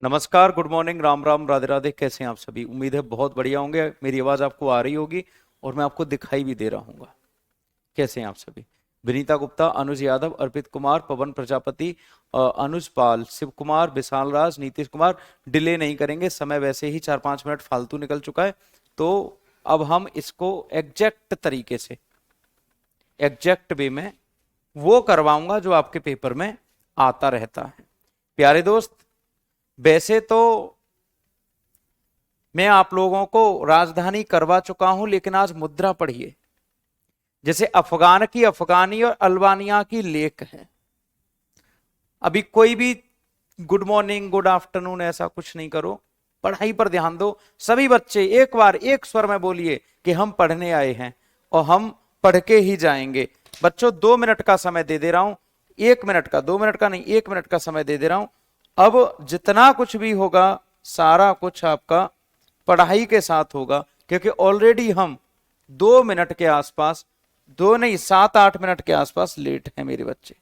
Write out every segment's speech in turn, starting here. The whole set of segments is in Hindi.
नमस्कार, गुड मॉर्निंग, राम राम, राधे राधे। कैसे हैं आप सभी? उम्मीद है बहुत बढ़िया होंगे। मेरी आवाज आपको आ रही होगी और मैं आपको दिखाई भी दे रहा हूँगा। कैसे हैं आप सभी? विनीता गुप्ता, अनुज यादव, अर्पित कुमार, पवन प्रजापति, अनुज पाल, शिव कुमार, विशाल राज, नीतीश कुमार। डिले नहीं करेंगे, समय वैसे ही 4-5 मिनट फालतू निकल चुका है, तो अब हम इसको एग्जैक्ट तरीके से, एग्जैक्ट वे में वो करवाऊंगा जो आपके पेपर में आता रहता है। प्यारे दोस्त, वैसे तो मैं आप लोगों को राजधानी करवा चुका हूं, लेकिन आज मुद्रा पढ़िए। जैसे अफगान की अफगानी और अल्बानिया की लेक है। अभी कोई भी गुड मॉर्निंग, गुड आफ्टरनून ऐसा कुछ नहीं करो, पढ़ाई पर ध्यान दो। सभी बच्चे एक बार एक स्वर में बोलिए कि हम पढ़ने आए हैं और हम पढ़ के ही जाएंगे। बच्चों 2 मिनट का समय दे दे रहा हूं, 1 मिनट का, 2 मिनट का नहीं, 1 मिनट का समय दे दे रहा हूं। अब जितना कुछ भी होगा सारा कुछ आपका पढ़ाई के साथ होगा, क्योंकि ऑलरेडी हम 2 मिनट के आसपास, 2 नहीं 7-8 मिनट के आसपास लेट हैं मेरे बच्चे।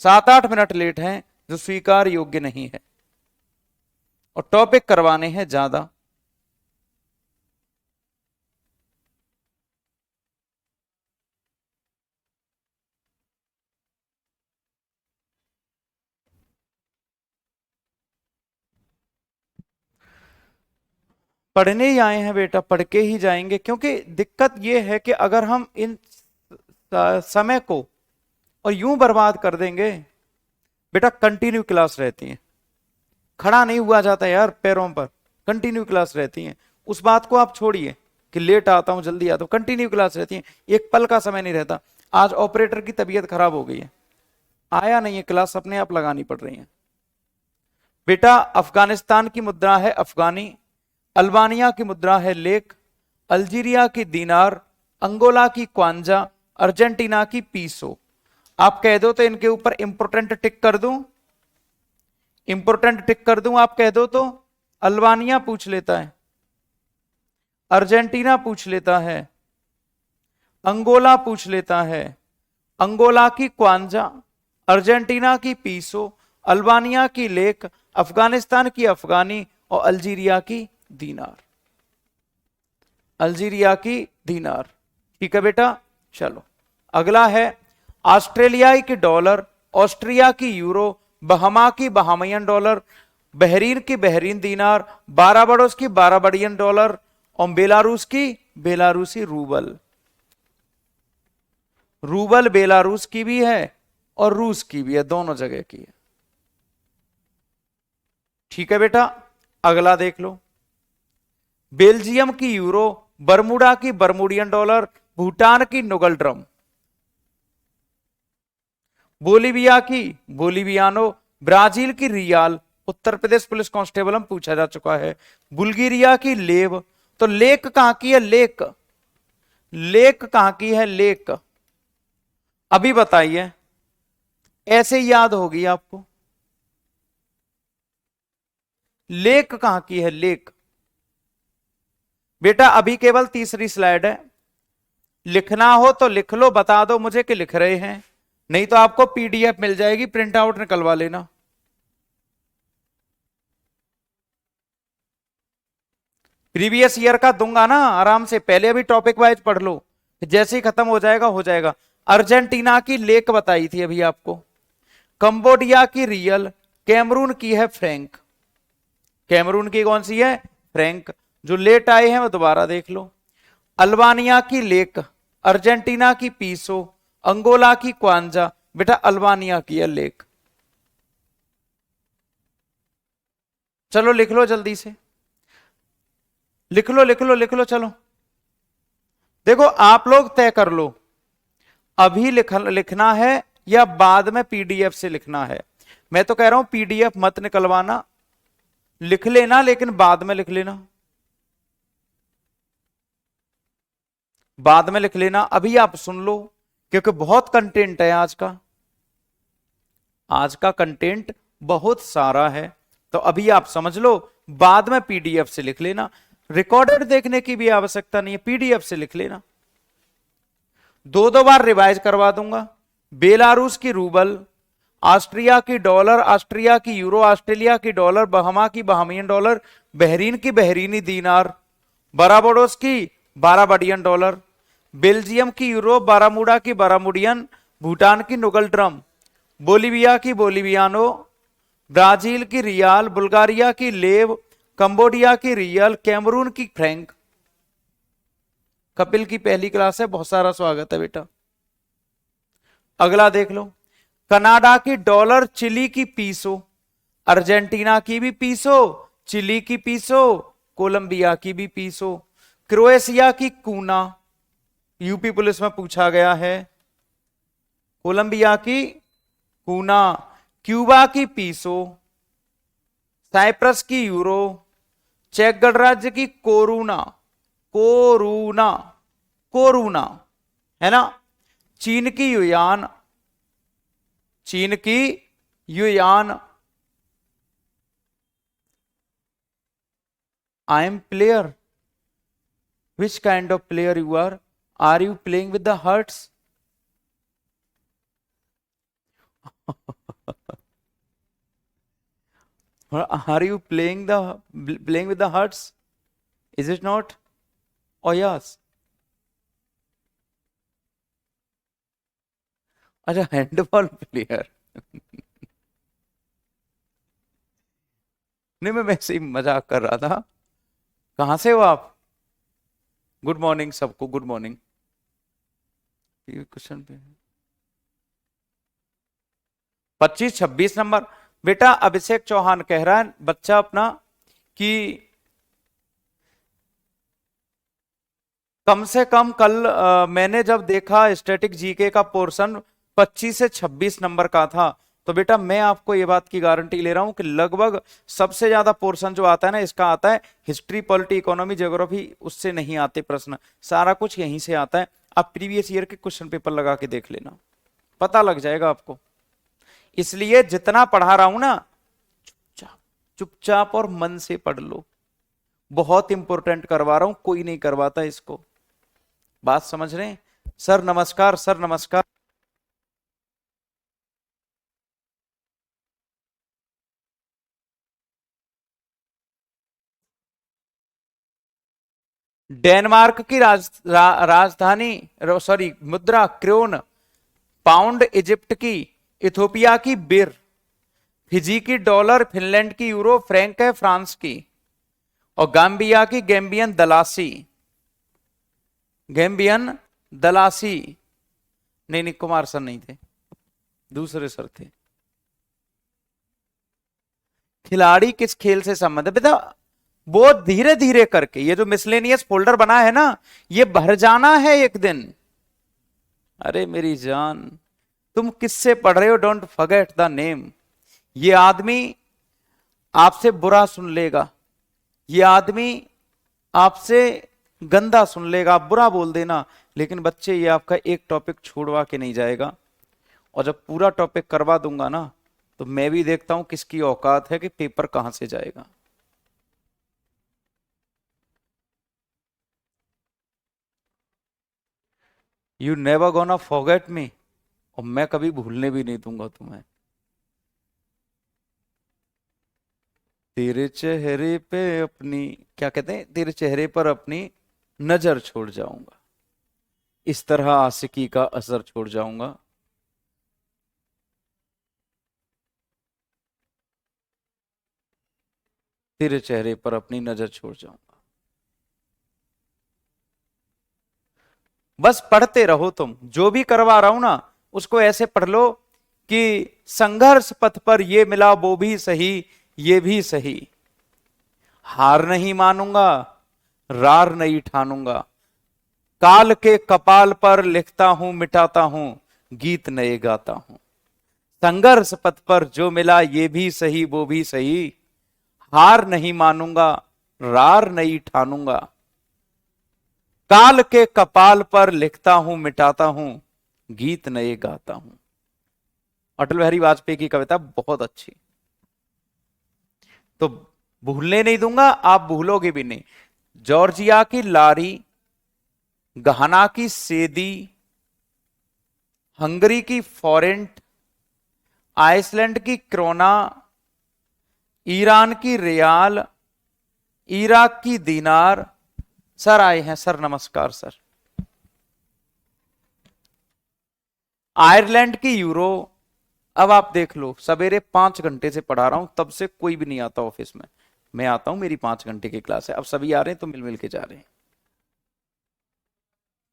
7-8 मिनट लेट हैं, जो स्वीकार योग्य नहीं है, और टॉपिक करवाने हैं ज्यादा। पढ़ने ही आए हैं बेटा, पढ़ के ही जाएंगे। क्योंकि दिक्कत यह है कि अगर हम इन समय को और यूं बर्बाद कर देंगे, बेटा कंटिन्यू क्लास रहती है, खड़ा नहीं हुआ जाता यार पैरों पर, कंटिन्यू क्लास रहती है। उस बात को आप छोड़िए कि लेट आता हूं जल्दी आता हूं, कंटिन्यू क्लास रहती है, एक पल का समय नहीं रहता। आज ऑपरेटर की तबीयत खराब हो गई है, आया नहीं है, क्लास अपने आप लगानी पड़ रही है। बेटा अफगानिस्तान की मुद्रा है अफगानी, अल्बानिया की मुद्रा है लेक, अल्जीरिया की दीनार, अंगोला की क्वांजा, अर्जेंटीना की पीसो। आप कह दो तो इनके ऊपर इंपोर्टेंट टिक कर दूं, इंपोर्टेंट टिक कर दूं, आप कह दो तो। अल्बानिया पूछ लेता है, अर्जेंटीना पूछ लेता है, अंगोला पूछ लेता है, अंगोला की क्वांजा, अर्जेंटीना की पीसो, अल्बानिया की लेक, अफगानिस्तान की अफगानी और अल्जीरिया की दीनार। अल्जीरिया की दीनार, ठीक है बेटा। चलो अगला है ऑस्ट्रेलियाई की डॉलर, ऑस्ट्रिया की यूरो, बहमा की बहामियन डॉलर, बहरीन की बहरीन दीनार, बाराबडोस की बाराबडियन डॉलर और बेलारूस की बेलारूसी रूबल। रूबल बेलारूस की भी है और रूस की भी है, दोनों जगह की है, ठीक है बेटा। अगला देख लो, बेल्जियम की यूरो, बरमुडा की बरमुडियन डॉलर, भूटान की नुगल ड्रम, बोलीविया की बोलीवियानो, ब्राजील की रियाल, उत्तर प्रदेश पुलिस कांस्टेबल हम पूछा जा चुका है, बुल्गारिया की लेव। तो लेक कहां की है? लेक, लेक कहां की है? लेक अभी बताइए, ऐसे याद होगी आपको। लेक कहां की है? लेक बेटा अभी केवल तीसरी स्लाइड है, लिखना हो तो लिख लो, बता दो मुझे कि लिख रहे हैं, नहीं तो आपको पीडीएफ मिल जाएगी, प्रिंट आउट निकलवा लेना। प्रीवियस ईयर का दूंगा ना आराम से, पहले अभी टॉपिक वाइज पढ़ लो, जैसे ही खत्म हो जाएगा हो जाएगा। अर्जेंटीना की लेक बताई थी अभी आपको, कंबोडिया की रियल, कैमरून की है फ्रैंक। कैमरून की कौन सी है? फ्रैंक। जो लेट आए हैं वो दोबारा देख लो, अल्बानिया की लेक, अर्जेंटीना की पीसो, अंगोला की क्वांजा। बेटा अल्बानिया की है लेक, चलो लिख लो जल्दी से, लिख लो लिख लो लिख लो। चलो देखो आप लोग तय कर लो, अभी लिखना है या बाद में पीडीएफ से लिखना है। मैं तो कह रहा हूं पीडीएफ मत निकलवाना, लिख लेना लेकिन बाद में लिख लेना, बाद में लिख लेना। अभी आप सुन लो क्योंकि बहुत कंटेंट है आज का, आज का कंटेंट बहुत सारा है, तो अभी आप समझ लो, बाद में पीडीएफ से लिख लेना। रिकॉर्डेड देखने की भी आवश्यकता नहीं है, पीडीएफ से लिख लेना। 2-2 बार रिवाइज करवा दूंगा। बेलारूस की रूबल, ऑस्ट्रिया की डॉलर, ऑस्ट्रिया की यूरो, ऑस्ट्रेलिया की डॉलर, बहमा की बहमियन डॉलर, बहरीन की बहरीनी दीनार, बाराबाडोस की बाराबाडियन डॉलर, बेल्जियम की यूरो, बारामूडा की बारामुडियन, भूटान की नुगल ड्रम, बोलीविया की बोलीवियानो, ब्राजील की रियाल, बुल्गारिया की लेव, कंबोडिया की रियल, कैमरून की फ्रैंक। कपिल की पहली क्लास है, बहुत सारा स्वागत है बेटा। अगला देख लो, कनाडा की डॉलर, चिली की पीसो, अर्जेंटीना की भी पीसो, चिली की पीसो, कोलंबिया की भी पीसो, क्रोएशिया की कूना, यूपी पुलिस में पूछा गया है, कोलंबिया की कूना, क्यूबा की पीसो, साइप्रस की यूरो, चेक गणराज्य की कोरूना, कोरूना, कोरूना है ना, चीन की युयान, चीन की yuan. I am player, which kind of player you are you playing with the hearts? Are you playing with the hearts? Is it not? Oh yes. अच्छा, हैंडबॉल प्लेयर। नहीं, मैं वैसे ही मजाक कर रहा था। कहां से हो आप? गुड मॉर्निंग सबको, गुड मॉर्निंग। क्वेश्चन पे 25-26 नंबर बेटा अभिषेक चौहान कह रहा है बच्चा अपना कि कम से कम कल मैंने जब देखा स्टैटिक जीके का पोर्शन 25 से 26 नंबर का था, तो बेटा मैं आपको ये बात की गारंटी ले रहा हूं कि लगभग सबसे ज्यादा पोर्शन जो आता है ना, इसका आता है हिस्ट्री, पॉलिटी, इकोनॉमी, ज्योग्राफी, उससे नहीं आते प्रश्न, सारा कुछ यहीं से आता है। आप प्रीवियस ईयर के क्वेश्चन पेपर लगा के देख लेना, पता लग जाएगा आपको। इसलिए जितना पढ़ा रहा हूं ना, चुपचाप चुपचाप और मन से पढ़ लो, बहुत इंपॉर्टेंट करवा रहा हूं, कोई नहीं करवाता इसको। बात समझ रहे हैं? सर नमस्कार, सर नमस्कार। डेनमार्क की राजधानी, सॉरी मुद्रा क्रोन, पाउंड इजिप्ट की, इथोपिया की बिर, फिजी की डॉलर, फिनलैंड की यूरो, फ्रैंक है फ्रांस की, और गाम्बिया की गैम्बियन दलासी, गैम्बियन दलासी। नहीं नहीं, कुमार सर नहीं थे, दूसरे सर थे। खिलाड़ी किस खेल से संबंध है बेटा? बहुत धीरे धीरे करके, ये जो मिसलेनियस फोल्डर बना है ना, ये भर जाना है एक दिन। अरे मेरी जान, तुम किससे पढ़ रहे हो? Don't forget the name. ये आदमी आपसे बुरा सुन लेगा, ये आदमी आपसे गंदा सुन लेगा, आप बुरा बोल देना, लेकिन बच्चे ये आपका एक टॉपिक छोड़वा के नहीं जाएगा। और जब पूरा टॉपिक करवा दूंगा ना, तो मैं भी देखता हूं किसकी औकात है कि पेपर कहां से जाएगा। You never gonna forget me, और मैं कभी भूलने भी नहीं दूंगा तुम्हें। तेरे चेहरे पे अपनी, क्या कहते हैं, तेरे चेहरे पर अपनी नजर छोड़ जाऊंगा, इस तरह आशिकी का असर छोड़ जाऊंगा। तेरे चेहरे पर अपनी नजर छोड़ जाऊंगा। बस पढ़ते रहो, तुम जो भी करवा रहा हूं ना, उसको ऐसे पढ़ लो कि संघर्ष पथ पर ये मिला वो भी सही, ये भी सही, हार नहीं मानूंगा, रार नहीं ठानूंगा, काल के कपाल पर लिखता हूं मिटाता हूं, गीत नए गाता हूं। संघर्ष पथ पर जो मिला ये भी सही वो भी सही, हार नहीं मानूंगा, रार नहीं ठानूंगा, काल के कपाल पर लिखता हूं मिटाता हूं, गीत नए गाता हूं। अटल बिहारी वाजपेयी की कविता बहुत अच्छी, तो भूलने नहीं दूंगा, आप भूलोगे भी नहीं। जॉर्जिया की लारी, गहना की सेदी, हंगरी की फॉरेंट, आइसलैंड की क्रोना, ईरान की रियाल, इराक की दीनार। सर आए हैं सर, नमस्कार सर। आयरलैंड की यूरो। अब आप देख लो, सवेरे 5 घंटे से पढ़ा रहा हूं, तब से कोई भी नहीं आता ऑफिस में। मैं आता हूं, मेरी 5 घंटे की क्लास है, अब सभी आ रहे हैं तो मिल मिल के जा रहे हैं।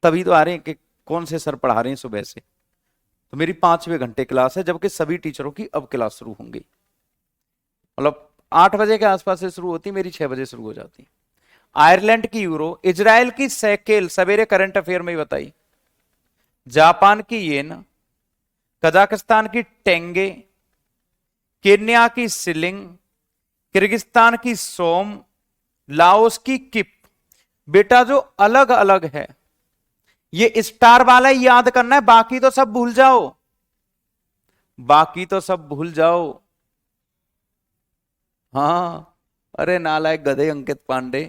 तभी तो आ रहे हैं कि कौन से सर पढ़ा रहे हैं सुबह से। तो मेरी 5वें घंटे क्लास है, जबकि सभी टीचरों की अब क्लास शुरू होंगी। मतलब 8 बजे के आसपास से शुरू होती, मेरी 6 बजे शुरू हो जाती। आयरलैंड की यूरो, इजराइल की सैकेल, सवेरे करंट अफेयर में ही बताई। जापान की येन, कजाकिस्तान की टेंगे, केन्या की सिलिंग, किर्गिस्तान की सोम, लाओस की किप। बेटा जो अलग अलग है, ये स्टार वाला ही याद करना है, बाकी तो सब भूल जाओ, बाकी तो सब भूल जाओ। हाँ, अरे नालायक गधे अंकित पांडे।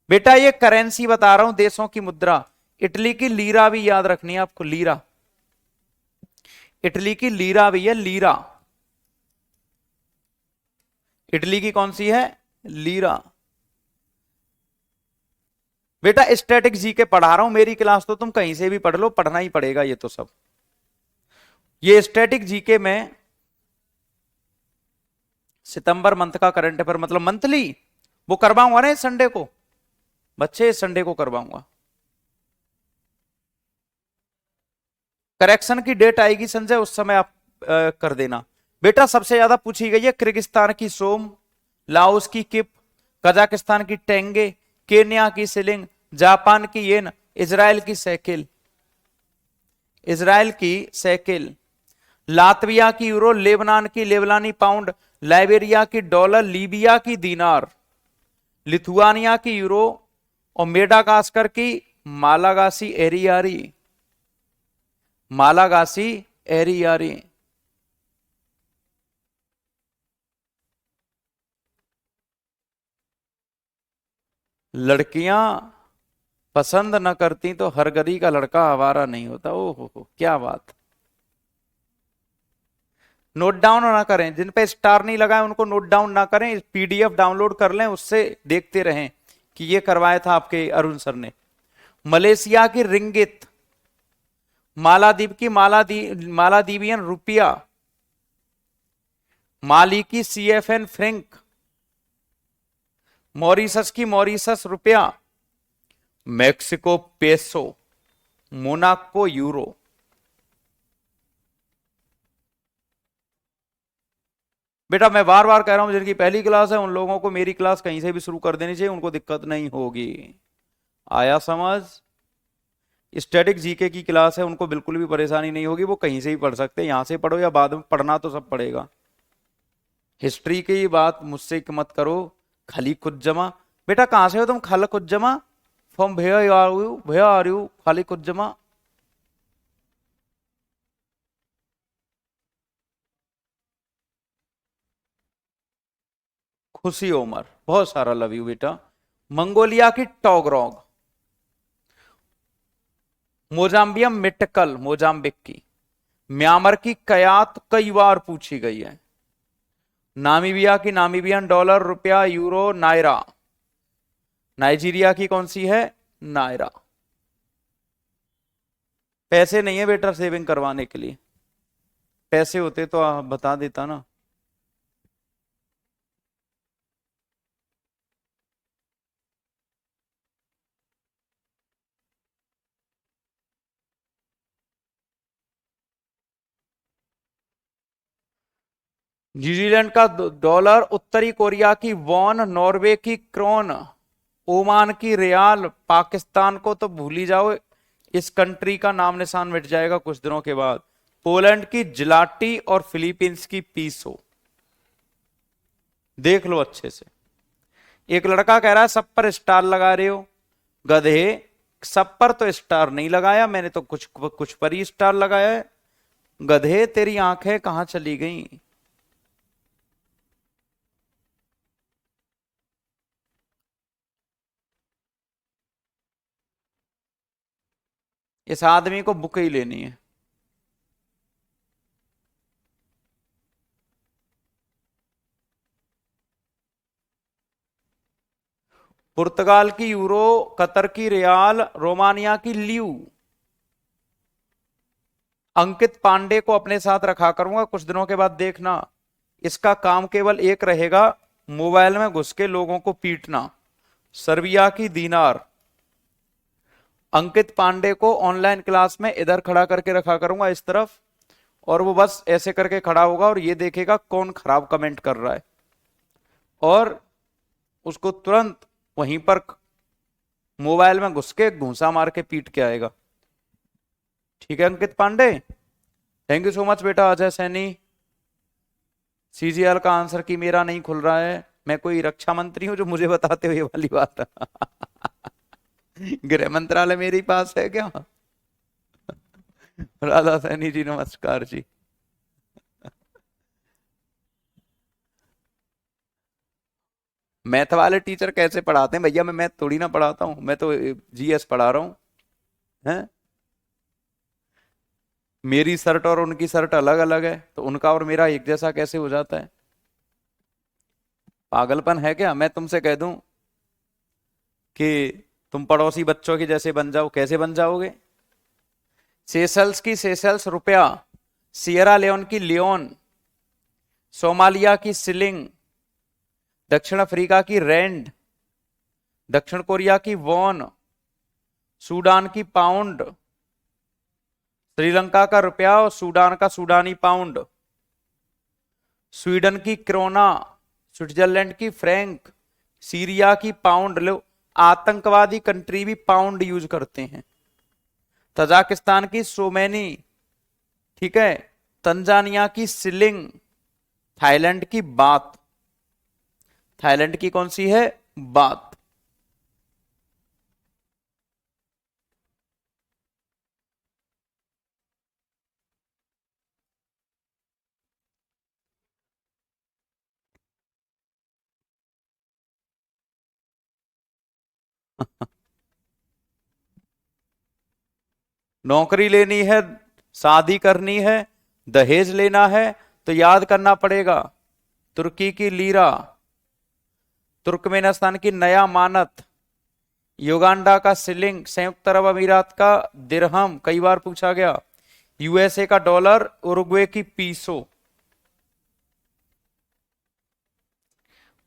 बेटा ये करेंसी बता रहा हूं, देशों की मुद्रा। इटली की लीरा भी याद रखनी है आपको, लीरा। इटली की लीरा भी है, लीरा। इटली की कौन सी है? लीरा। बेटा स्टैटिक जीके पढ़ा रहा हूं, मेरी क्लास तो तुम कहीं से भी पढ़ लो, पढ़ना ही पड़ेगा ये तो सब। ये स्टैटिक जीके में सितंबर मंथ का करंट अफेयर, मतलब मंथली, वो करवाऊंगा ना इस संडे को। बच्चे इस संडे को करवाऊंगा। करेक्शन की डेट आएगी संजय, उस समय आप कर देना। बेटा सबसे ज्यादा पूछी गई है किर्गिस्तान की सोम, लाओस की किप, कजाकिस्तान की टेंगे, केन्या की सिलिंग, जापान की येन, इजराइल की सैकिल। इजराइल की सैकिल, लातविया की यूरो, लेबनान की लेबनानी पाउंड, लाइबेरिया की डॉलर, लीबिया की दीनार, लिथुआनिया की यूरो, और मेडागास्कर की मालागासी एरियारी। मालागासी एरियारी। लड़कियां पसंद न करती तो हर गली का लड़का आवारा नहीं होता। ओ हो, क्या बात। नोट डाउन ना करें, जिन पे स्टार नहीं लगाए उनको नोट डाउन ना करें, पीडीएफ डाउनलोड कर लें, उससे देखते रहें कि ये करवाया था आपके अरुण सर ने। मलेशिया की रिंगित, मालादीव की मालादीवियन रुपया, माली की सीएफएन फ्रैंक, मॉरिशस की मॉरिशस रुपया, मेक्सिको पेसो, मोनाको यूरो। बेटा मैं बार बार कह रहा हूं, जिनकी पहली क्लास है उन लोगों को मेरी क्लास कहीं से भी शुरू कर देनी चाहिए, उनको दिक्कत नहीं होगी। आया समझ? स्टैटिक जीके की क्लास है, उनको बिल्कुल भी परेशानी नहीं होगी, वो कहीं से भी पढ़ सकते हैं, यहां से पढ़ो या बाद में, पढ़ना तो सब पड़ेगा। हिस्ट्री की बात मुझसे मत करो। खाली खुद जमा। बेटा कहां से हो तुम? खाला खुद जमा, from where are you, where are you, खाली खुद जमा। खुशी उमर, बहुत सारा लव यू बेटा। मंगोलिया की टोगरोग, मोजाम्बियम मिटकल, मोजाम्बिक की, म्यांमार की कयात कई बार पूछी गई है। नामीबिया की नामीबियन डॉलर, रुपया, यूरो, नायरा। नाइजीरिया की कौन सी है? नायरा। पैसे नहीं है बेटा सेविंग करवाने के लिए, पैसे होते तो बता देता ना। न्यूजीलैंड का डॉलर, उत्तरी कोरिया की वॉन, नॉर्वे की क्रोन, ओमान की रियाल, पाकिस्तान को तो भूल ही जाओ, इस कंट्री का नाम निशान मिट जाएगा कुछ दिनों के बाद। पोलैंड की जिलाटी और फिलीपींस की पीसो। देख लो अच्छे से। एक लड़का कह रहा है सब पर स्टार लगा रहे हो। गधे, सब पर तो स्टार नहीं लगाया मैंने, तो कुछ कुछ पर ही स्टार लगाया है। गधे तेरी आंखें कहां चली गई? इस आदमी को बुक ही लेनी है। पुर्तगाल की यूरो, कतर की रियाल, रोमानिया की ल्यू। अंकित पांडे को अपने साथ रखा करूंगा कुछ दिनों के बाद, देखना। इसका काम केवल एक रहेगा, मोबाइल में घुस के लोगों को पीटना। सर्बिया की दीनार। अंकित पांडे को ऑनलाइन क्लास में इधर खड़ा करके रखा करूंगा इस तरफ, और वो बस ऐसे करके खड़ा होगा और ये देखेगा कौन खराब कमेंट कर रहा है, और उसको तुरंत वहीं पर मोबाइल में घुस के घूंसा मार के पीट के आएगा। ठीक है Ankit Pandey, thank you so much बेटा। अजय सैनी, सीजीएल का आंसर की मेरा नहीं खुल रहा है, मैं कोई रक्षा मंत्री हूं जो मुझे बताते हो ये वाली बात। गृह मंत्रालय मेरे ही पास है क्या? राधा सैनी जी नमस्कार जी। मैथ वाले टीचर कैसे पढ़ाते हैं भैया? मैं मैथ थोड़ी ना पढ़ाता हूं, मैं तो जीएस पढ़ा रहा हूं। हैं? मेरी शर्ट और उनकी शर्ट अलग अलग है, तो उनका और मेरा एक जैसा कैसे हो जाता है? पागलपन है क्या? मैं तुमसे कह दूं कि तुम पड़ोसी बच्चों की जैसे बन जाओ, कैसे बन जाओगे? सेशल्स की सेशल्स रुपया, सियरा लियोन की लियोन, सोमालिया की सिलिंग, दक्षिण अफ्रीका की रैंड, दक्षिण कोरिया की वॉन, सूडान की पाउंड, श्रीलंका का रुपया और सूडान का सूडानी पाउंड, स्वीडन की क्रोना, स्विट्जरलैंड की फ्रैंक, सीरिया की पाउंड। लो, आतंकवादी कंट्री भी पाउंड यूज करते हैं। तजाकिस्तान की सोमेनी, ठीक है, तंजानिया की सिलिंग, थाईलैंड की बात। थाईलैंड की कौन सी है? बात। नौकरी लेनी है, शादी करनी है, दहेज लेना है, तो याद करना पड़ेगा तुर्की की लीरा, तुर्कमेनिस्तान की नया मानत, युगांडा का सिलिंग, संयुक्त अरब अमीरात का दिरहम, कई बार पूछा गया, यूएसए का डॉलर, उरुग्वे की पीसो,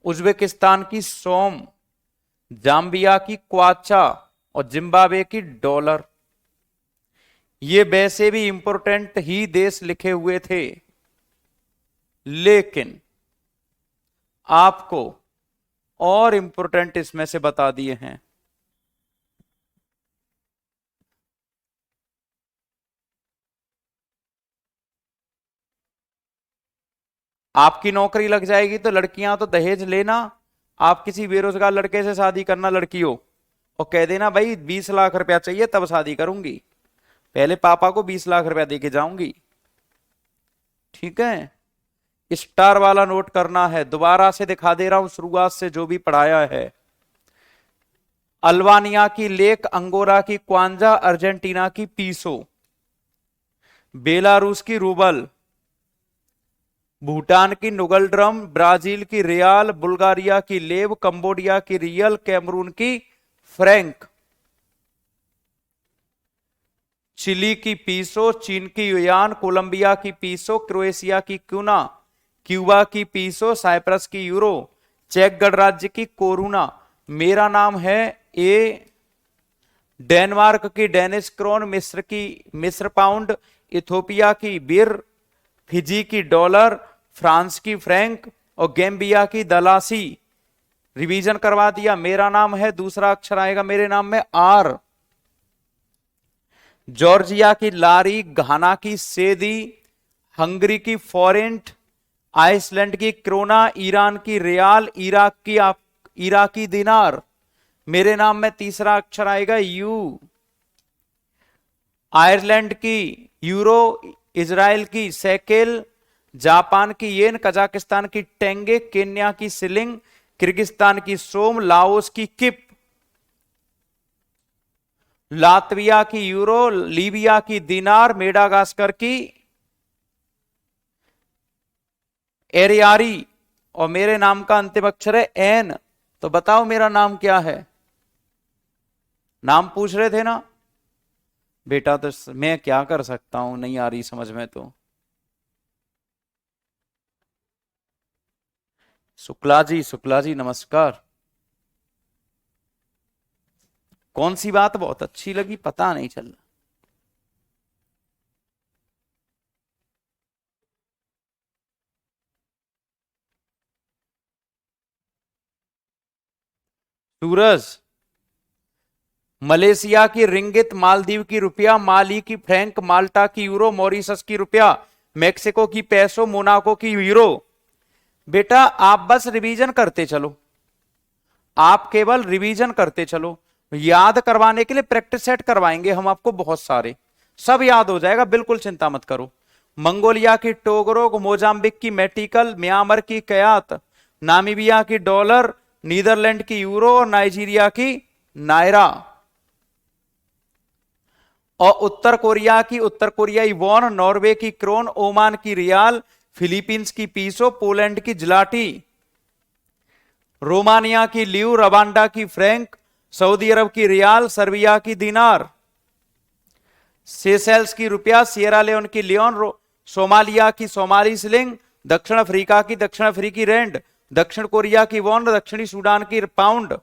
उज्बेकिस्तान की सोम, जाम्बिया की क्वाचा और जिम्बाब्वे की डॉलर। ये वैसे भी इंपोर्टेंट ही देश लिखे हुए थे, लेकिन आपको और इंपोर्टेंट इसमें से बता दिए हैं। आपकी नौकरी लग जाएगी तो लड़कियां तो दहेज लेना, आप किसी बेरोजगार लड़के से शादी करना लड़कियों, और कह देना भाई 20 लाख रुपया चाहिए तब शादी करूंगी, पहले पापा को 20 लाख रुपया देके जाऊंगी। ठीक है, स्टार वाला नोट करना है, दोबारा से दिखा दे रहा हूं शुरुआत से जो भी पढ़ाया है। अल्बानिया की लेक, अंगोरा की क्वांजा, अर्जेंटीना की पीसो, बेलारूस की रूबल, भूटान की नुगल ड्रम, ब्राजील की रियाल, बुल्गारिया की लेव, कंबोडिया की रियल, कैमरून की फ्रैंक, चिली की पीसो, चीन की युयान, कोलंबिया की पीसो, क्रोएशिया की क्यूना, क्यूबा की पीसो, साइप्रस की यूरो, चेक गणराज्य की कोरूना। मेरा नाम है ए, डेनमार्क की डेनिश क्रोन, मिस्र की मिस्र पाउंड, इथोपिया की बिर, फिजी की डॉलर, फ्रांस की फ्रैंक और गैम्बिया की दलासी। रिवीजन करवा दिया। मेरा नाम है, दूसरा अक्षर आएगा मेरे नाम में आर, जॉर्जिया की लारी, घाना की सेदी, हंगरी की फॉरेंट, आइसलैंड की क्रोना, ईरान की रियाल, इराकी दिनार। मेरे नाम में तीसरा अक्षर आएगा यू, आयरलैंड की यूरो, इजराइल की सेकेल, जापान की येन, कजाकिस्तान की टेंगे, केन्या की सिलिंग, किर्गिस्तान की सोम, लाओस की किप, लातविया की यूरो, लीबिया की दिनार, मेडागास्कर की एरियारी और मेरे नाम का अंतिम अक्षर है एन। तो बताओ मेरा नाम क्या है? नाम पूछ रहे थे ना बेटा, तो मैं क्या कर सकता हूं, नहीं आ रही समझ में तो। शुक्ला जी नमस्कार। कौन सी बात बहुत अच्छी लगी पता नहीं चल रहा। सूरज, मलेशिया की रिंगित, मालदीव की रुपया, माली की फ्रैंक, माल्टा की यूरो, मॉरिशस की रुपया, मेक्सिको की पैसो, मोनाको की यूरो। बेटा आप बस रिवीजन करते चलो, आप केवल रिवीजन करते चलो। याद करवाने के लिए प्रैक्टिस सेट करवाएंगे हम आपको बहुत सारे, सब याद हो जाएगा, बिल्कुल चिंता मत करो। मंगोलिया की टोगरोग, मोजाम्बिक की मेटिकल, म्यांमार की कयात, नामीबिया की डॉलर, नीदरलैंड की यूरो और नाइजीरिया की नायरा। और उत्तर कोरिया की उत्तर कोरियाई वॉन, नॉर्वे की क्रोन, ओमान की रियाल, फिलीपींस की पीसो, पोलैंड की जलाटी, रोमानिया की ल्यू, रवांडा की फ्रैंक, सऊदी अरब की रियाल, सर्बिया की दिनार, सेशेल्स की रुपया, सियरा लियोन की लियोन, सोमालिया की सोमाली सिलिंग, दक्षिण अफ्रीका की दक्षिण अफ्रीकी रेंड, दक्षिण कोरिया की वॉन, दक्षिणी सूडान की पाउंड,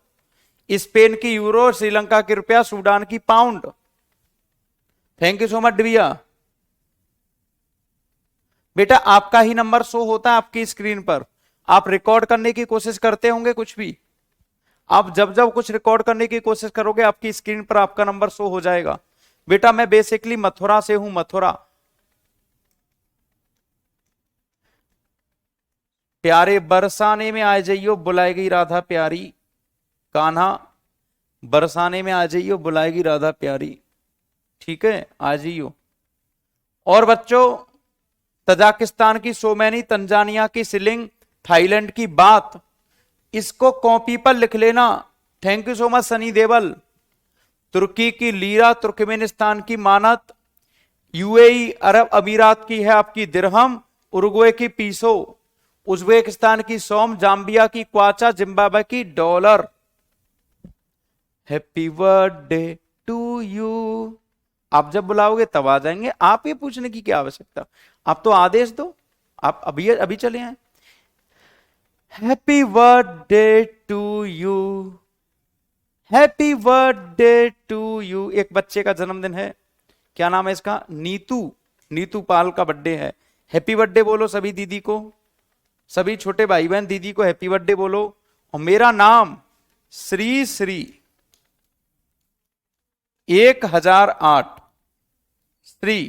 स्पेन की यूरो, श्रीलंका की रुपया, सूडान की pound. Thank you so much Divya. बेटा आपका ही नंबर शो होता है आपकी स्क्रीन पर, आप रिकॉर्ड करने की कोशिश करते होंगे कुछ भी, आप जब जब कुछ रिकॉर्ड करने की कोशिश करोगे आपकी स्क्रीन पर आपका नंबर शो हो जाएगा। बेटा मैं बेसिकली मथुरा से हूं, मथुरा। प्यारे बरसाने में आ जाइयो, बुलाएगी राधा प्यारी, कान्हा बरसाने में आ जाइयो, बुलाएगी राधा प्यारी, ठीक है आ जाइयो। और बच्चों तजाकिस्तान की सोमैनी, तंजानिया की सिलिंग, थाईलैंड की बात, इसको कॉपी पर लिख लेना। Thank you so much Sunny Deol. तुर्की की लीरा, तुर्कमेनिस्तान की मानत, यूएई अरब अमीरात की है आपकी दिरहम, उरुग्वे की पीसो, उज्बेकिस्तान की सोम, जाम्बिया की क्वाचा, जिम्बाब्वे की dollar. Happy birthday to you. आप जब बुलाओगे तब आ जाएंगे, आप ये पूछने की क्या आवश्यकता, आप तो आदेश दो, आप अभी अभी चले आए। Happy birthday to you, happy birthday to you. एक बच्चे का जन्मदिन है, क्या नाम है इसका, नीतू, नीतू पाल का बर्थडे है। हैप्पी बर्थडे बोलो सभी दीदी को, सभी छोटे भाई बहन दीदी को हैप्पी बर्थडे बोलो। और मेरा नाम श्री श्री 1008, श्री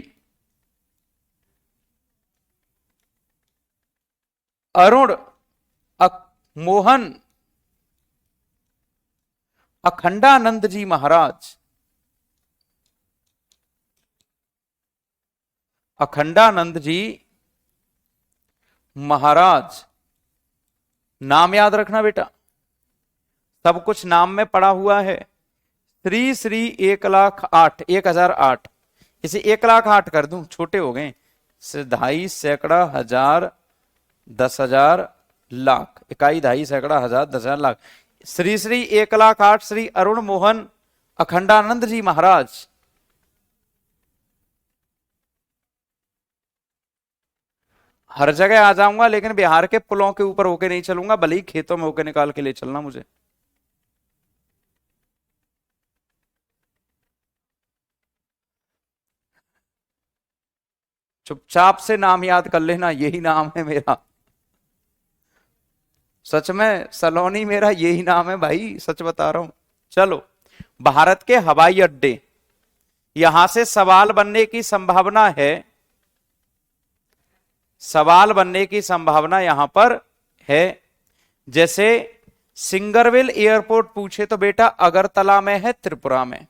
अरुण मोहन अखंडानंद जी महाराज, अखंडानंद जी महाराज। नाम याद रखना बेटा, सब कुछ नाम में पड़ा हुआ है। श्री श्री 1,08,000, 1008, इसे 1,08,000 कर दूं, छोटे हो गए, ढाई सैकड़ा हजार 10,000 लाख, इकाई ढाई सैकड़ा हजार 10,000 लाख। श्री श्री 1,08,000 श्री अरुण मोहन अखंडानंद जी महाराज। हर जगह आ जाऊंगा लेकिन बिहार के पुलों के ऊपर होके नहीं चलूंगा, भले ही खेतों में होके निकाल के ले चलना मुझे। चुपचाप से नाम याद कर लेना, यही नाम है मेरा, सच में सलोनी मेरा यही नाम है भाई, सच बता रहा हूं। चलो, भारत के हवाई अड्डे, यहां से सवाल बनने की संभावना है, सवाल बनने की संभावना यहां पर है। जैसे सिंगरविल एयरपोर्ट पूछे तो बेटा अगरतला में है, त्रिपुरा में।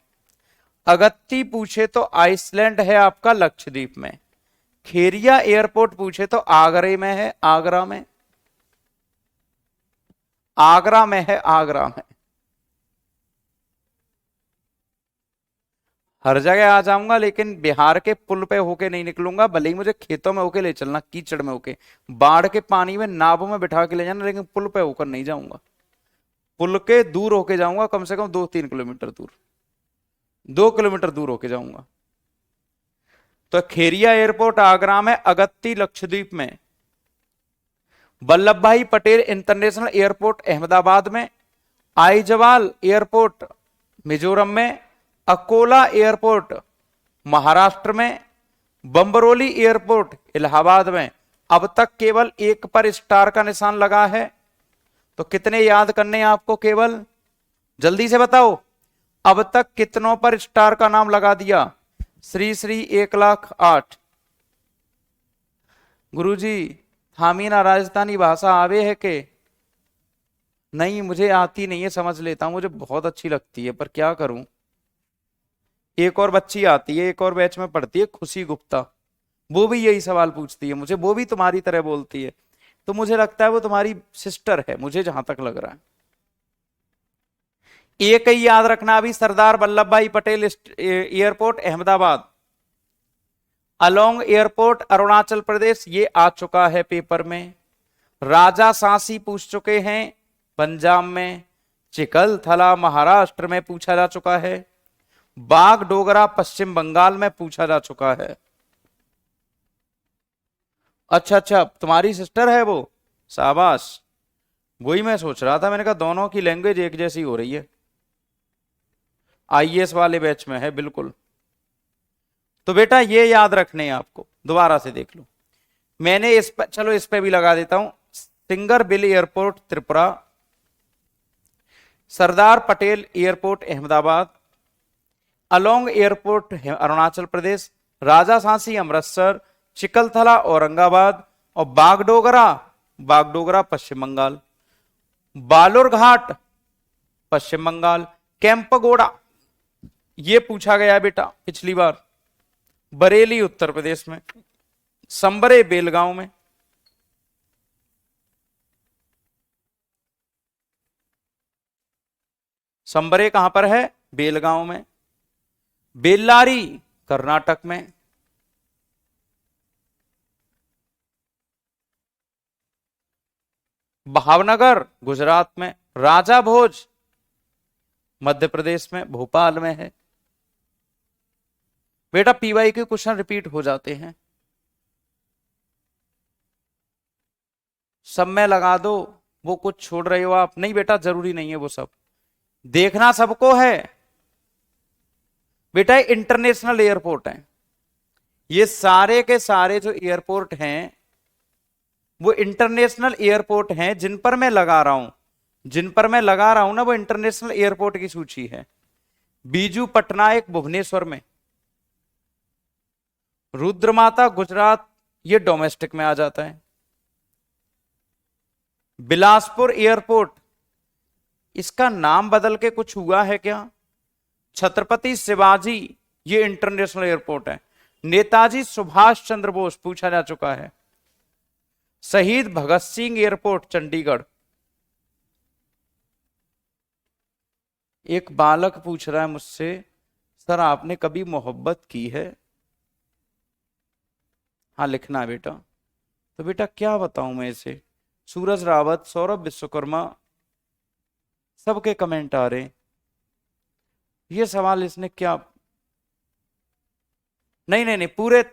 अगत्ती पूछे तो आइसलैंड है आपका लक्षद्वीप में। खेरिया एयरपोर्ट पूछे तो आगरे में है, आगरा में, आगरा में है, आगरा में। हर जगह आ जाऊंगा लेकिन बिहार के पुल पे होके नहीं निकलूंगा, भले ही मुझे खेतों में होके ले चलना, कीचड़ में होके, बाढ़ के पानी में नावों में बिठा के ले जाना, लेकिन पुल पे होकर नहीं जाऊंगा। पुल के दूर होके जाऊंगा, कम से कम 2-3 किलोमीटर दूर, 2 किलोमीटर दूर होके जाऊंगा। तो खेरिया एयरपोर्ट आगरा में, अगत्ती लक्षद्वीप में, वल्लभ भाई पटेल इंटरनेशनल एयरपोर्ट अहमदाबाद में, आइजवाल एयरपोर्ट मिजोरम में, अकोला एयरपोर्ट महाराष्ट्र में, बम्बरोली एयरपोर्ट इलाहाबाद में। अब तक केवल एक पर स्टार का निशान लगा है, तो कितने याद करने हैं आपको? केवल जल्दी से बताओ, अब तक कितनों पर स्टार का नाम लगा दिया? श्री श्री 1,08,000। गुरुजी थामी ना राजस्थानी भाषा आवे है के? नहीं, मुझे आती नहीं है, समझ लेता हूं, मुझे बहुत अच्छी लगती है, पर क्या करूं। एक और बच्ची आती है, एक और बैच में पढ़ती है, खुशी गुप्ता, वो भी यही सवाल पूछती है मुझे, वो भी तुम्हारी तरह बोलती है, तो मुझे लगता है वो तुम्हारी सिस्टर है, मुझे जहां तक लग रहा है। एक ही याद रखना अभी, सरदार वल्लभ भाई पटेल एयरपोर्ट अहमदाबाद, अलोंग एयरपोर्ट अरुणाचल प्रदेश, ये आ चुका है पेपर में। राजा सांसी पूछ चुके हैं पंजाब में, चिकलथला महाराष्ट्र में पूछा जा चुका है, बागडोगरा पश्चिम बंगाल में पूछा जा चुका है। अच्छा अच्छा, तुम्हारी सिस्टर है वो, शाबाश। वही मैं सोच रहा था, मैंने कहा दोनों की लैंग्वेज एक जैसी हो रही है। आईएएस वाले बैच में है बिल्कुल। तो बेटा ये याद रखने हैं आपको, दोबारा से देख लो। मैंने इस पर, चलो इस पे भी लगा देता हूं, Singerbhil airport Tripura, Sardar Patel airport Ahmedabad, Along airport Arunachal Pradesh, Raja Sansi Amritsar, Chikalthana Aurangabad, और बागडोगरा, बागडोगरा पश्चिम बंगाल, बालूरघाट पश्चिम बंगाल, कैंपगोड़ा ये पूछा गया बेटा पिछली बार, बरेली उत्तर प्रदेश में, संबरे बेलगांव में, संबरे कहां पर है? बेलगांव में, बेल्लारी कर्नाटक में, भावनगर गुजरात में, राजा भोज मध्य प्रदेश में, भोपाल में है। बेटा पीवाई के क्वेश्चन रिपीट हो जाते हैं, सब में लगा दो, वो कुछ छोड़ रहे हो आप? नहीं बेटा, जरूरी नहीं है वो सब देखना, सबको है बेटा। इंटरनेशनल एयरपोर्ट है ये, सारे के सारे जो एयरपोर्ट हैं वो इंटरनेशनल एयरपोर्ट हैं, जिन पर मैं लगा रहा हूं, जिन पर मैं लगा रहा हूं ना, वो इंटरनेशनल एयरपोर्ट की सूची है। बीजू पटनायक भुवनेश्वर में, रुद्रमाता गुजरात, ये डोमेस्टिक में आ जाता है। बिलासपुर एयरपोर्ट, इसका नाम बदल के कुछ हुआ है क्या? छत्रपति शिवाजी, ये इंटरनेशनल एयरपोर्ट है। नेताजी सुभाष चंद्र बोस पूछा जा चुका है। शहीद भगत सिंह एयरपोर्ट चंडीगढ़। एक बालक पूछ रहा है मुझसे, सर आपने कभी मोहब्बत की है? हाँ लिखना है बेटा। तो बेटा क्या बताऊं मैं इसे? सूरज रावत, सौरभ विश्वकर्मा, सबके कमेंट आ रहे। ये सवाल इसने क्या, नहीं नहीं नहीं, पूरे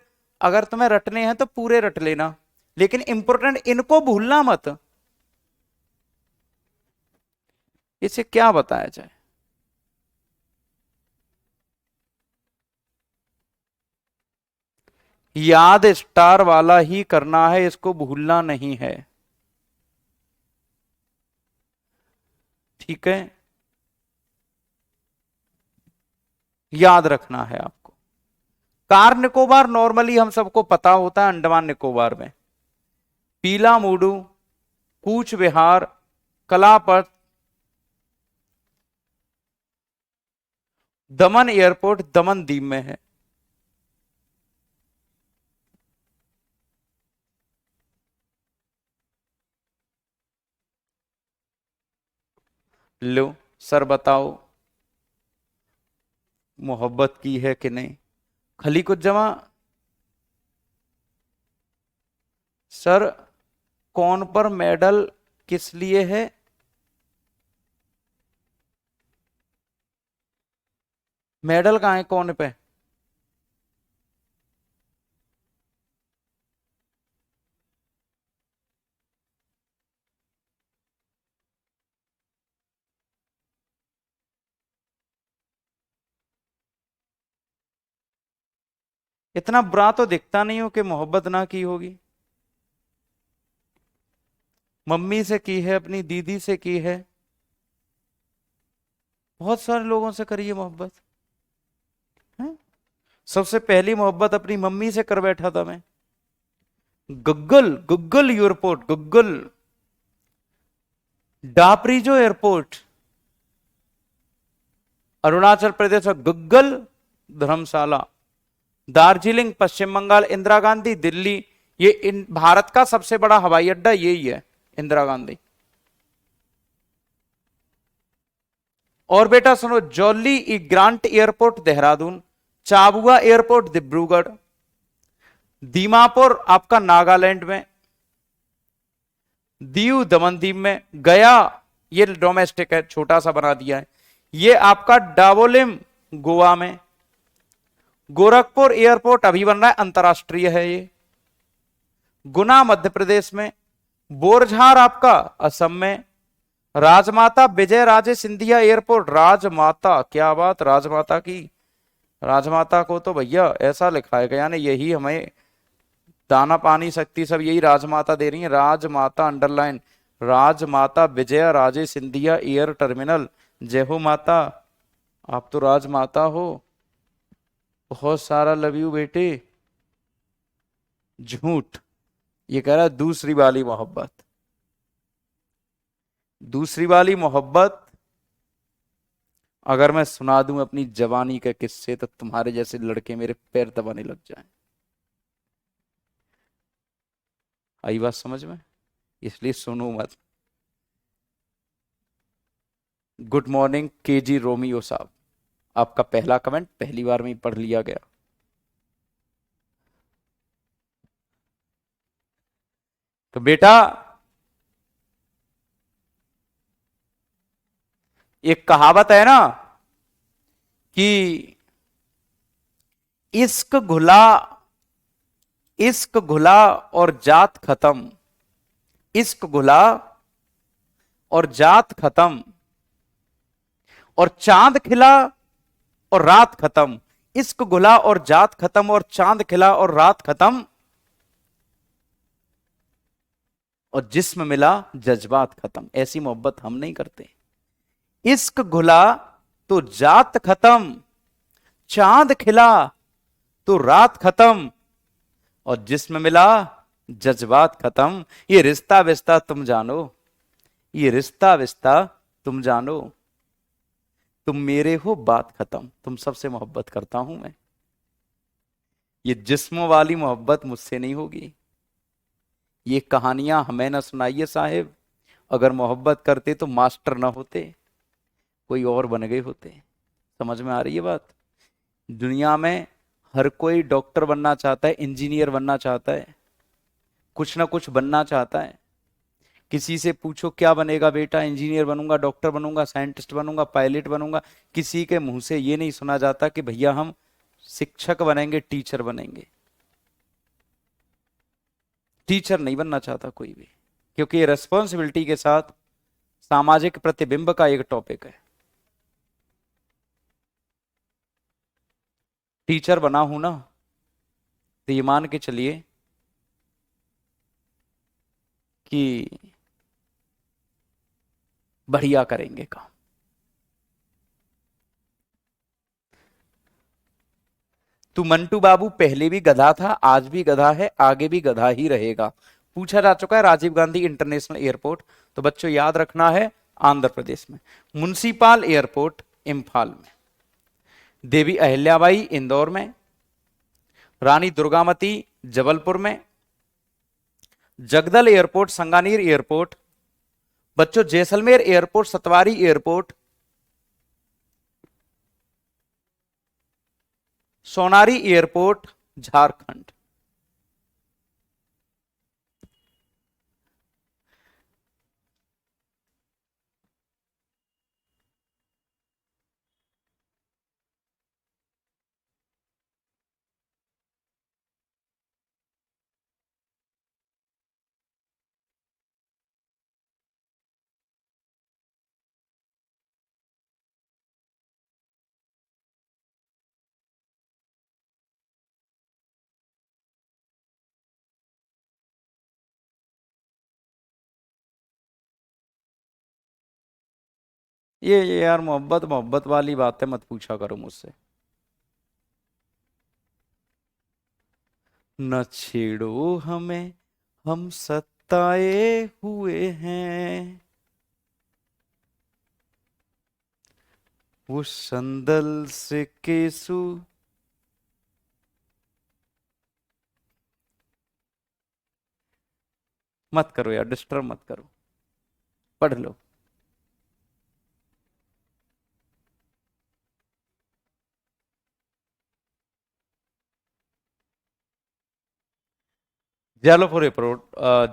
अगर तुम्हें रटने हैं तो पूरे रट लेना, लेकिन इंपॉर्टेंट इनको भूलना मत। इसे क्या बताया जाए? याद स्टार वाला ही करना है, इसको भूलना नहीं है, ठीक है? याद रखना है आपको। कार निकोबार नॉर्मली हम सबको पता होता है, अंडमान निकोबार में। पीला मूडू, कूच विहार, कलापत, दमन एयरपोर्ट दमन दीव में है। लो सर बताओ, मोहब्बत की है कि नहीं? खलीकुज्जमा सर, कौन पर मेडल किस लिए है? मेडल कहाँ है कौन पे? इतना बुरा तो दिखता नहीं हो कि मोहब्बत ना की होगी। मम्मी से की है, अपनी दीदी से की है, बहुत सारे लोगों से करी है मोहब्बत। हैं? सबसे पहली मोहब्बत अपनी मम्मी से कर बैठा था मैं। गूगल गूगल एयरपोर्ट, गूगल डापरीजो एयरपोर्ट, अरुणाचल प्रदेश में गूगल धर्मशाला, दार्जिलिंग पश्चिम बंगाल, इंदिरा गांधी दिल्ली। ये भारत का सबसे बड़ा हवाई अड्डा यही है, इंदिरा गांधी। और बेटा सुनो, jolly grant airport Dehradun, Chabua airport Dibrugarh, Dimapur आपका नागालैंड में, दीव दमन दीव में, गया ये डोमेस्टिक है, छोटा सा बना दिया है, ये आपका डाबोलिम गोवा में, गोरखपुर एयरपोर्ट अभी बन रहा है, अंतरराष्ट्रीय है ये, गुना मध्य प्रदेश में, बोरझार आपका असम में, राजमाता विजय राजे सिंधिया एयरपोर्ट, राजमाता क्या बात, राजमाता की, राजमाता को तो भैया ऐसा लिखा है यानी यही हमें दाना पानी शक्ति सब यही राजमाता दे रही है, राजमाता अंडरलाइन, राजमाता विजय राजे सिंधिया एयर टर्मिनल, जय हो माता, आप तो राजमाता हो, बहुत सारा लव यू बेटे। झूठ, ये कह रहा है दूसरी वाली मोहब्बत, दूसरी वाली मोहब्बत अगर मैं सुना दूं अपनी जवानी के किस्से तो तुम्हारे जैसे लड़के मेरे पैर दबाने लग जाएं। आई बात समझ में? इसलिए सुनो मत। गुड मॉर्निंग केजी रोमियो साहब, आपका पहला कमेंट पहली बार में ही पढ़ लिया गया। तो बेटा एक कहावत है ना कि इश्क घुला, इश्क घुला और जात खत्म, इश्क घुला और जात खत्म, और चांद खिला और रात खत्म, इश्क घुला और जात खत्म और चांद खिला और रात खत्म, और जिस्म मिला जज्बात खत्म। ऐसी मोहब्बत हम नहीं करते। इश्क घुला तो जात खत्म, चांद खिला तो रात खत्म, और जिस्म मिला जज्बात खत्म। ये रिश्ता विश्ता तुम जानो, ये रिश्ता विश्ता तुम जानो, तुम मेरे हो बात खत्म, तुम सबसे मोहब्बत करता हूं मैं। ये जिस्म वाली मोहब्बत मुझसे नहीं होगी। ये कहानियां हमें ना सुनाइए साहेब, अगर मोहब्बत करते तो मास्टर ना होते, कोई और बन गए होते। समझ में आ रही है बात? दुनिया में हर कोई डॉक्टर बनना चाहता है, इंजीनियर बनना चाहता है, कुछ ना कुछ बनना चाहता है। किसी से पूछो क्या बनेगा बेटा, इंजीनियर बनूंगा, डॉक्टर बनूंगा, साइंटिस्ट बनूंगा, पायलट बनूंगा, किसी के मुंह से ये नहीं सुना जाता कि भैया हम शिक्षक बनेंगे, टीचर बनेंगे। टीचर नहीं बनना चाहता कोई भी, क्योंकि ये रेस्पॉन्सिबिलिटी के साथ सामाजिक प्रतिबिंब का एक टॉपिक है। टीचर बना हूं ना, तो ये मान के चलिए कि बढ़िया करेंगे काम। तू मंटू बाबू पहले भी गधा था, आज भी गधा है, आगे भी गधा ही रहेगा, पूछा जा चुका है राजीव गांधी इंटरनेशनल एयरपोर्ट। तो बच्चों याद रखना है, आंध्र प्रदेश में, मुंसीपाल एयरपोर्ट इंफाल में, देवी अहिल्याबाई इंदौर में, रानी दुर्गावती जबलपुर में, जगदल एयरपोर्ट संगानीर एयरपोर्ट, बच्चों जैसलमेर एयरपोर्ट सतवारी एयरपोर्ट, सोनारी एयरपोर्ट झारखंड। ये यार मोहब्बत मोहब्बत वाली बातें मत पूछा करो मुझसे। न छेड़ो हमें, हम सताए हुए हैं, वो संदल से केसु। मत करो यार, डिस्टर्ब मत करो, पढ़ लो। Jabalpur airport,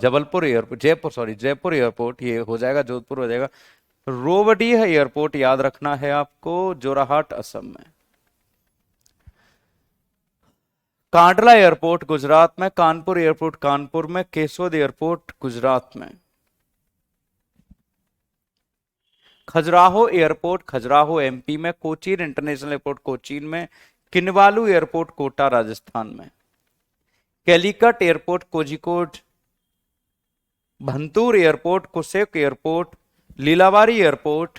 Jabalpur airport, Jaipur, sorry Jaipur airport, ये हो जाएगा, जोधपुर हो जाएगा। रोवडीह एयरपोर्ट याद रखना है आपको, जोराहाट असम में। कांडला एयरपोर्ट गुजरात में, कानपुर एयरपोर्ट कानपुर में, केसोद एयरपोर्ट गुजरात में। खजुराहो एयरपोर्ट खजुराहो एमपी में, कोचीन इंटरनेशनल एयरपोर्ट कोचीन में, किनवालू एयरपोर्ट कोटा राजस्थान में, Calicut airport Kozhikode, Bhuntar airport Kushok airport, लीलावारी एयरपोर्ट,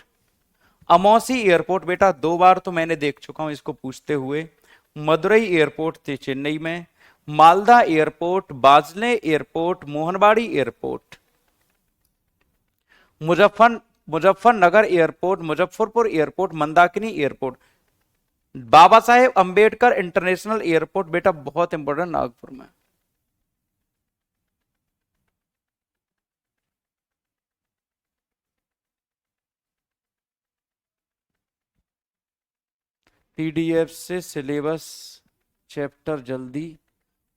अमौसी एयरपोर्ट, बेटा 2 बार तो मैंने देख चुका हूं इसको पूछते हुए। मदुरई एयरपोर्ट थे चेन्नई में, Malda airport, Bajpe airport, Mohanbari airport, Muzaffarnagar airport, Muzaffarpur airport, Mandakini airport, Baba Saheb Ambedkar international airport, बेटा बहुत इंपॉर्टेंट, नागपुर में। पीडीएफ से सिलेबस चैप्टर जल्दी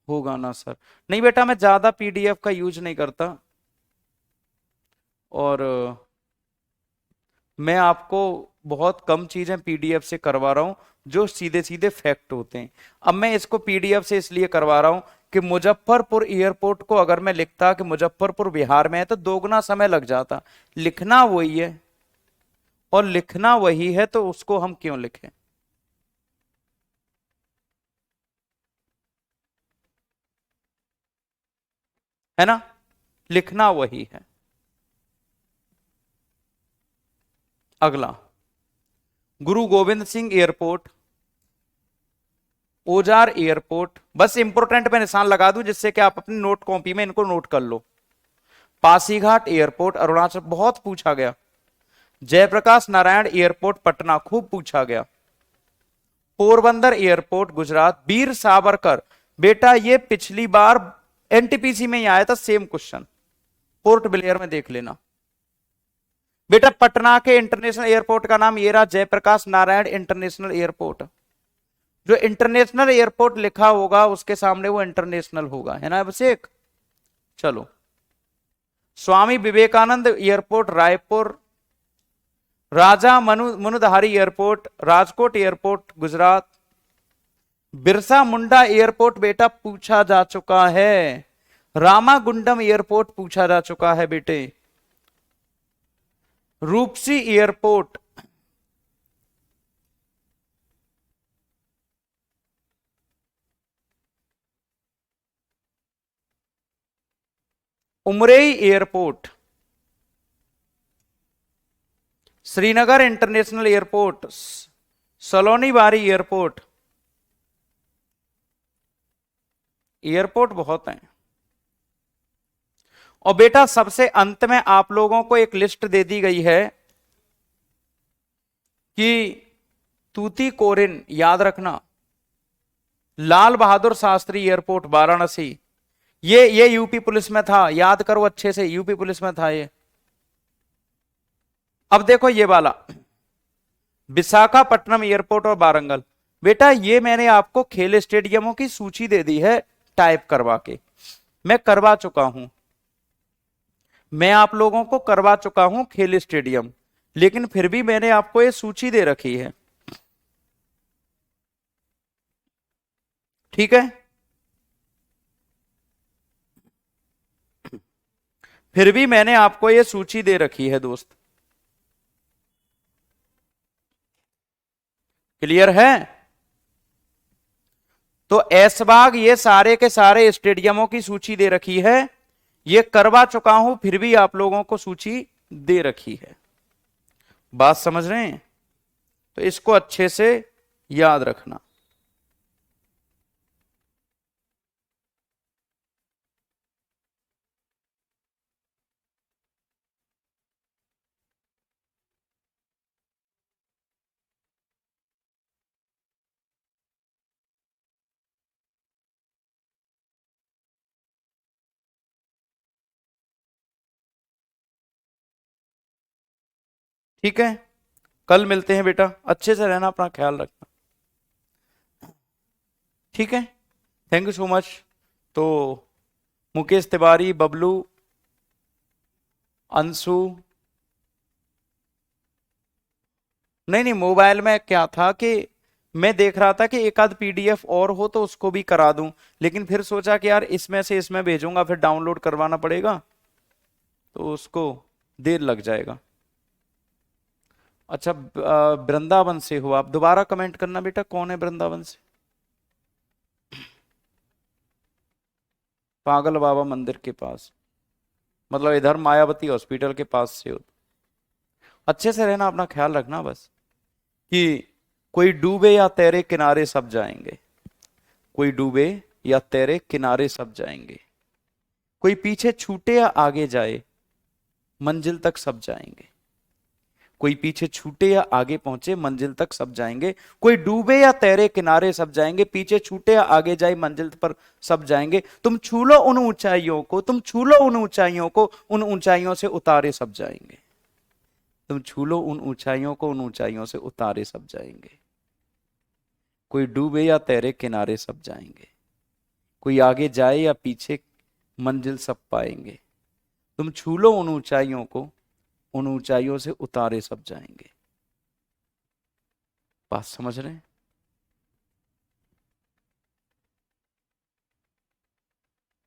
होगा ना सर? नहीं बेटा, मैं ज्यादा पीडीएफ का यूज नहीं करता, और मैं आपको बहुत कम चीजें पीडीएफ से करवा रहा हूं जो सीधे सीधे फैक्ट होते हैं। अब मैं इसको पीडीएफ से इसलिए करवा रहा हूं कि मुजफ्फरपुर एयरपोर्ट को अगर मैं लिखता कि मुजफ्फरपुर बिहार में है तो 2 गुना समय लग जाता। लिखना वही है, और लिखना वही है तो उसको हम क्यों लिखें? है ना, लिखना वही है। अगला, गुरु गोविंद सिंह एयरपोर्ट, ओजार एयरपोर्ट, बस इंपोर्टेंट पे निशान लगा दूं जिससे कि आप अपनी नोट कॉपी में इनको नोट कर लो। पासीघाट एयरपोर्ट अरुणाचल, बहुत पूछा गया। जयप्रकाश नारायण एयरपोर्ट पटना, खूब पूछा गया। पोरबंदर एयरपोर्ट गुजरात, वीर सावरकर, बेटा ये पिछली बार एनटीपीसी में ही आया था सेम क्वेश्चन, पोर्ट ब्लेयर में देख लेना। बेटा पटना के इंटरनेशनल एयरपोर्ट का नाम ये रहा, जयप्रकाश नारायण इंटरनेशनल एयरपोर्ट। जो इंटरनेशनल एयरपोर्ट लिखा होगा उसके सामने वो इंटरनेशनल होगा, है ना अभिषेक? चलो, स्वामी विवेकानंद एयरपोर्ट रायपुर, राजा मनुधारी airport Rajkot airport Gujarat, Birsa Munda airport बेटा पूछा जा चुका है, रामागुंडम एयरपोर्ट पूछा जा चुका है बेटे, Rupsi airport, Umroi airport, Srinagar international airport, Salonibari airport. Airport बहुत हैं। और बेटा सबसे अंत में आप लोगों को एक लिस्ट दे दी गई है कि तूतीकोरिन, याद रखना, लाल बहादुर शास्त्री एयरपोर्ट वाराणसी, ये यूपी पुलिस में था, याद करो अच्छे से, यूपी पुलिस में था ये। अब देखो ये वाला विशाखापट्टनम एयरपोर्ट और वारंगल, बेटा ये मैंने आपको खेल स्टेडियमों की सूची दे दी है टाइप करवा के, मैं करवा चुका हूं, मैं आप लोगों को करवा चुका हूं खेल स्टेडियम, लेकिन फिर भी मैंने आपको ये सूची दे रखी है, ठीक है? फिर भी मैंने आपको ये सूची दे रखी है दोस्त, क्लियर है? तो ऐशबाग, ये सारे के सारे स्टेडियमों की सूची दे रखी है, ये करवा चुका हूं, फिर भी आप लोगों को सूची दे रखी है। बात समझ रहे हैं? तो इसको अच्छे से याद रखना। ठीक है, कल मिलते हैं बेटा, अच्छे से रहना, अपना ख्याल रखना। ठीक है, थैंक यू सो मच। तो मुकेश तिवारी, बबलू, अंशु, नहीं नहीं, मोबाइल में क्या था कि मैं देख रहा था कि एक आध पीडीएफ और हो तो उसको भी करा दूं, लेकिन फिर सोचा कि यार इसमें से इसमें भेजूंगा, फिर डाउनलोड करवाना पड़ेगा, तो उसको देर लग जाएगा। अच्छा, वृंदावन से हो आप? दोबारा कमेंट करना बेटा, कौन है वृंदावन से? पागल बाबा मंदिर के पास, मतलब इधर मायावती हॉस्पिटल के पास से हो? अच्छे से रहना, अपना ख्याल रखना बस। कि कोई डूबे या तैरे किनारे सब जाएंगे, कोई डूबे या तैरे किनारे सब जाएंगे, कोई पीछे छूटे या आगे जाए मंजिल तक सब जाएंगे, कोई पीछे छूटे या आगे पहुंचे मंजिल तक सब जाएंगे, कोई डूबे या तैरे किनारे सब जाएंगे, पीछे छूटे या आगे जाए मंजिल पर सब जाएंगे, तुम छू लो उन ऊंचाइयों को, तुम छू लो उन ऊंचाइयों को, उन ऊंचाइयों से उतारे सब जाएंगे, तुम छू लो उन ऊंचाइयों को, उन ऊंचाइयों से उतारे सब जाएंगे, कोई डूबे या तैरे किनारे सब जाएंगे, कोई आगे जाए या पीछे मंजिल सब पाएंगे, तुम छू लो उन ऊंचाइयों को, उन ऊंचाइयों से उतारे सब जाएंगे। बात समझ रहे हैं?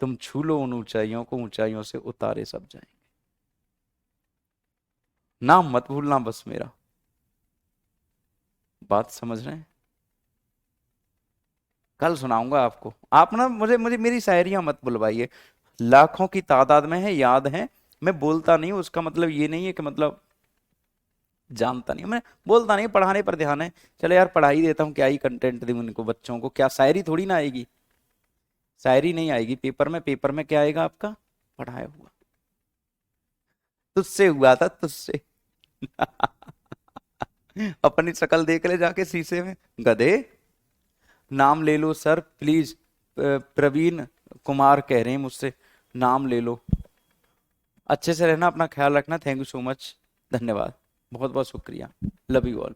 तुम छू लो उन ऊंचाइयों को, ऊंचाइयों से उतारे सब जाएंगे। नाम मत भूलना बस मेरा। बात समझ रहे हैं? कल सुनाऊंगा आपको। आप ना मुझे मुझे मेरी शायरियां मत बुलवाइए, लाखों की तादाद में है, याद है, मैं बोलता नहीं हूं, उसका मतलब ये नहीं है कि मतलब जानता नहीं हूं, मैं बोलता नहीं, पढ़ाने पर ध्यान है। चलो यार, पढ़ा ही देता हूँ, क्या ही कंटेंट दूं उनको, बच्चों को क्या शायरी थोड़ी ना आएगी, शायरी नहीं आएगी पेपर में, पेपर में क्या आएगा आपका? पढ़ाया हुआ। तुझसे हुआ था, तुझसे। अपनी शक्ल देख ले जाके शीशे में, गधे। नाम ले लो सर प्लीज, प्रवीण कुमार कह रहे हैं मुझसे, नाम ले लो। अच्छे से रहना, अपना ख्याल रखना, थैंक यू सो मच, धन्यवाद, बहुत बहुत शुक्रिया, लव यू ऑल।